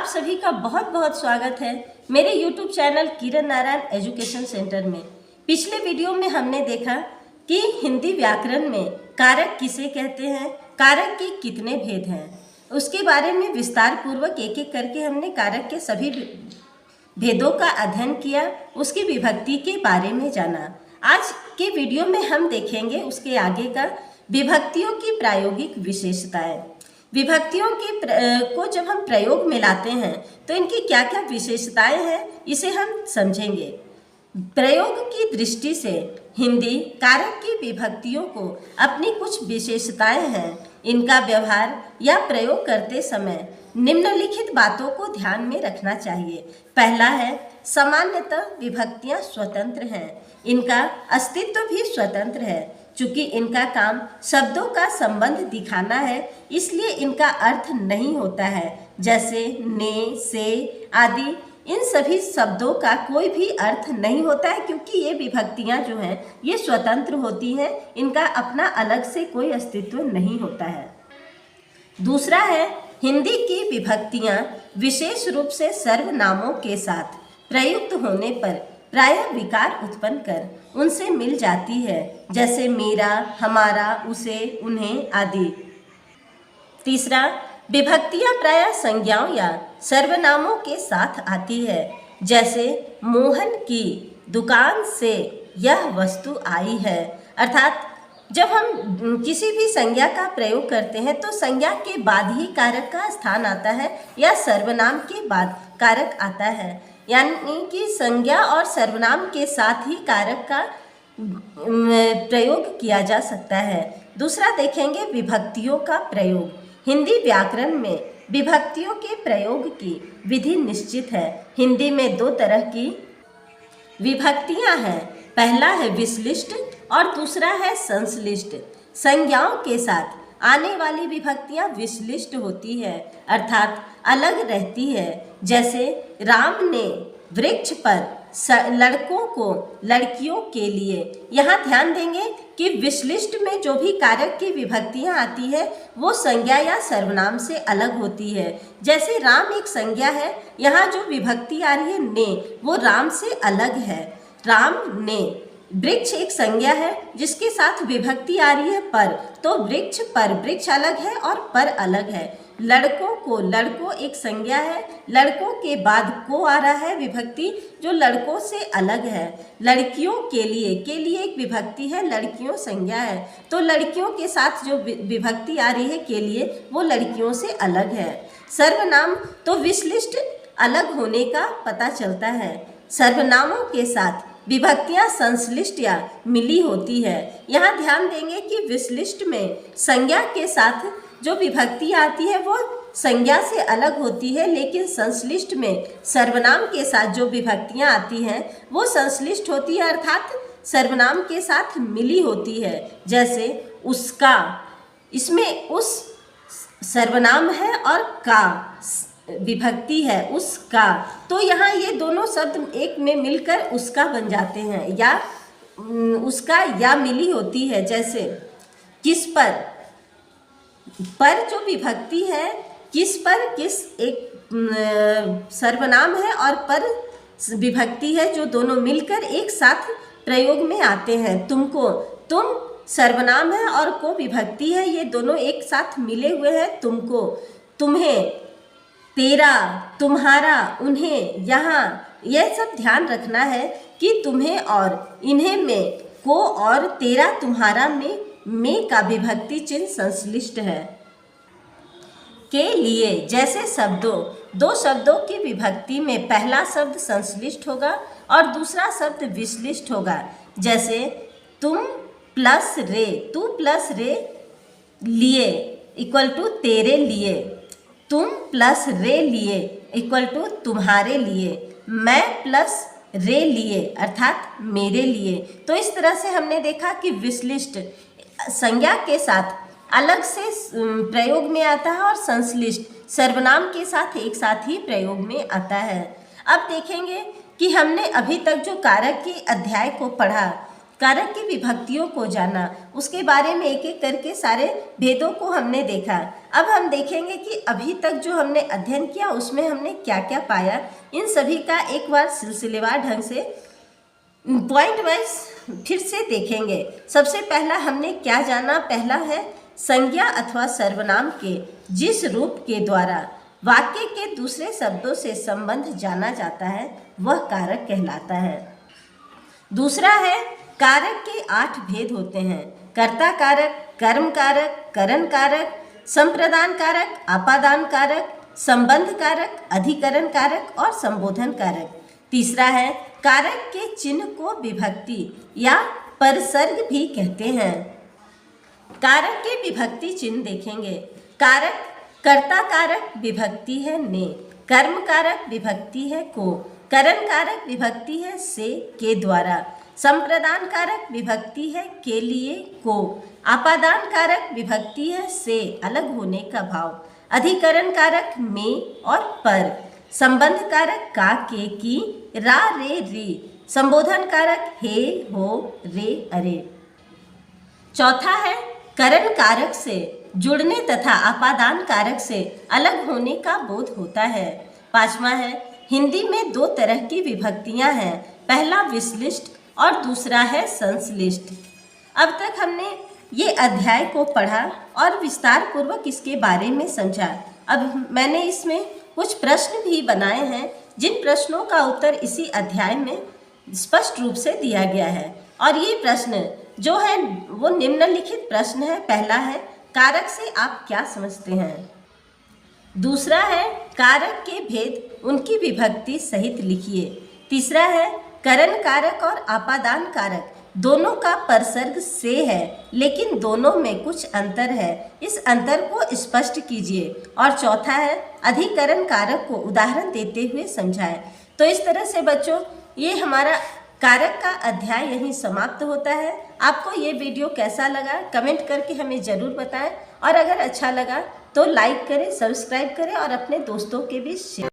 सभी का बहुत बहुत स्वागत है मेरे YouTube चैनल किरण नारायण एजुकेशन सेंटर में। पिछले वीडियो में हमने देखा कि हिंदी व्याकरण में कारक किसे कहते हैं, कारक के कितने भेद हैं, उसके बारे में विस्तार पूर्वक एक एक करके हमने कारक के सभी भेदों का अध्ययन किया, उसकी विभक्ति के बारे में जाना। आज के वीडियो में हम देखेंगे उसके आगे का विभक्तियों की प्रायोगिक विशेषताएं। विभक्तियों को जब हम प्रयोग में लाते हैं तो इनकी क्या क्या विशेषताएं हैं, इसे हम समझेंगे। प्रयोग की दृष्टि से हिंदी कारक की विभक्तियों को अपनी कुछ विशेषताएं हैं। इनका व्यवहार या प्रयोग करते समय निम्नलिखित बातों को ध्यान में रखना चाहिए। पहला है, सामान्यतः विभक्तियां स्वतंत्र हैं, इनका अस्तित्व भी स्वतंत्र है। चूंकि इनका काम शब्दों का संबंध दिखाना है, इसलिए इनका अर्थ नहीं होता है। जैसे ने, से आदि इन सभी शब्दों का कोई भी अर्थ नहीं होता है, क्योंकि ये विभक्तियां जो हैं ये स्वतंत्र होती हैं, इनका अपना अलग से कोई अस्तित्व नहीं होता है। दूसरा है, हिंदी की विभक्तियां विशेष रूप से सर्वनामों के साथ प्रयुक्त होने पर प्रायः विकार उत्पन्न कर उनसे मिल जाती है, जैसे मेरा, हमारा, उसे, उन्हें आदि। तीसरा, विभक्तियां प्रायः संज्ञाओं या सर्वनामों के साथ आती है, जैसे मोहन की दुकान से यह वस्तु आई है। अर्थात जब हम किसी भी संज्ञा का प्रयोग करते हैं तो संज्ञा के बाद ही कारक का स्थान आता है या सर्वनाम के बाद कारक आता है, यानी कि संज्ञा और सर्वनाम के साथ ही कारक का प्रयोग किया जा सकता है। दूसरा देखेंगे विभक्तियों का प्रयोग। हिंदी व्याकरण में विभक्तियों के प्रयोग की विधि निश्चित है। हिंदी में दो तरह की विभक्तियां हैं, पहला है विश्लिष्ट और दूसरा है संश्लिष्ट। संज्ञाओं के साथ आने वाली विभक्तियां विश्लिष्ट होती है, अर्थात अलग रहती है। जैसे राम ने वृक्ष पर लड़कों को लड़कियों के लिए। यहाँ ध्यान देंगे कि विश्लिष्ट में जो भी कारक की विभक्तियां आती है वो संज्ञा या सर्वनाम से अलग होती है। जैसे राम एक संज्ञा है, यहाँ जो विभक्ति आ रही है ने, वो राम से अलग है, राम ने। वृक्ष एक संज्ञा है जिसके साथ विभक्ति आ रही है पर, तो वृक्ष पर, वृक्ष अलग है और पर अलग है। लड़कों को, लड़कों एक संज्ञा है, लड़कों के बाद को आ रहा है विभक्ति जो लड़कों से अलग है। लड़कियों के लिए एक विभक्ति है, लड़कियों संज्ञा है, तो लड़कियों के साथ जो विभक्ति आ रही है के लिए, वो लड़कियों से अलग है। सर्वनाम तो विश्लिष्ट अलग होने का पता चलता है। सर्वनामों के साथ विभक्तियां संश्लिष्ट या मिली होती है। यहाँ ध्यान देंगे कि विश्लिष्ट में संज्ञा के साथ जो विभक्ति आती है वो संज्ञा से अलग होती है, लेकिन संश्लिष्ट में सर्वनाम के साथ जो विभक्तियां आती हैं वो संश्लिष्ट होती है, अर्थात सर्वनाम के साथ मिली होती है। जैसे उसका, इसमें उस सर्वनाम है और का विभक्ति है, उसका, तो यहाँ ये दोनों शब्द एक में मिलकर उसका बन जाते हैं, या उसका या मिली होती है। जैसे किस पर जो विभक्ति है, किस पर, किस एक सर्वनाम है और पर विभक्ति है, जो दोनों मिलकर एक साथ प्रयोग में आते हैं। तुमको, तुम सर्वनाम है और को विभक्ति है, ये दोनों एक साथ मिले हुए हैं। तुमको, तुम्हें, तेरा, तुम्हारा, उन्हें, यहाँ, यह सब ध्यान रखना है कि तुम्हें और इन्हें में, को और तेरा, तुम्हारा में का विभक्ति चिन्ह संश्लिष्ट है। के लिए, जैसे दो शब्दों की विभक्ति में पहला शब्द संश्लिष्ट होगा और दूसरा शब्द विश्लिष्ट होगा। जैसे तुम प्लस रे, तू प्लस रे लिए इक्वल टू तेरे लिए, तुम प्लस रे लिए इक्वल टू तुम्हारे लिए, मैं प्लस रे लिए अर्थात मेरे लिए। तो इस तरह से हमने देखा कि विश्लिष्ट संज्ञा के साथ अलग से प्रयोग में आता है और संश्लिष्ट सर्वनाम के साथ एक साथ ही प्रयोग में आता है। अब देखेंगे कि हमने अभी तक जो कारक के अध्याय को पढ़ा, कारक की विभक्तियों को जाना, उसके बारे में एक एक करके सारे भेदों को हमने देखा। अब हम देखेंगे कि अभी तक जो हमने अध्ययन किया उसमें हमने क्या क्या पाया, इन सभी का एक बार सिलसिलेवार ढंग से पॉइंट वाइज फिर से देखेंगे। सबसे पहला हमने क्या जाना, पहला है संज्ञा अथवा सर्वनाम के जिस रूप के द्वारा वाक्य के दूसरे शब्दों से संबंध जाना जाता है वह कारक कहलाता है। दूसरा है कारक के 8 भेद होते हैं, कर्ता कारक, कर्म कारक, करण कारक, संप्रदान कारक, आपादान कारक, संबंध कारक, अधिकरण कारक और संबोधन कारक। तीसरा है कारक के चिन्ह को विभक्ति या परसर्ग भी कहते हैं। कारक के विभक्ति चिन्ह देखेंगे। कारक कर्ता कारक विभक्ति है ने, कर्म कारक विभक्ति है को, करण कारक विभक्ति है से के द्वारा, संप्रदान कारक विभक्ति है के लिए को, आपादान कारक विभक्ति है से अलग होने का भाव, अधिकरण कारक में और पर, संबंध कारक का के की, रा रे री, संबोधन कारक हे हो रे अरे। चौथा है करण कारक से जुड़ने तथा आपादान कारक से अलग होने का बोध होता है। पांचवा है हिंदी में 2 तरह की विभक्तियां हैं, पहला विश्लिष्ट और दूसरा है संश्लिष्ट। अब तक हमने ये अध्याय को पढ़ा और विस्तार पूर्वक इसके बारे में समझा। अब मैंने इसमें कुछ प्रश्न भी बनाए हैं जिन प्रश्नों का उत्तर इसी अध्याय में स्पष्ट रूप से दिया गया है। और ये प्रश्न जो है वो निम्नलिखित प्रश्न है। पहला है कारक से आप क्या समझते हैं। दूसरा है कारक के भेद उनकी विभक्ति सहित लिखिए। तीसरा है करण कारक और आपादान कारक दोनों का परसर्ग से है लेकिन दोनों में कुछ अंतर है, इस अंतर को स्पष्ट कीजिए। और चौथा है अधिकरण कारक को उदाहरण देते हुए समझाएं। तो इस तरह से बच्चों ये हमारा कारक का अध्याय यहीं समाप्त होता है। आपको ये वीडियो कैसा लगा कमेंट करके हमें ज़रूर बताएं और अगर अच्छा लगा तो लाइक करें, सब्सक्राइब करें और अपने दोस्तों के बीच शेयर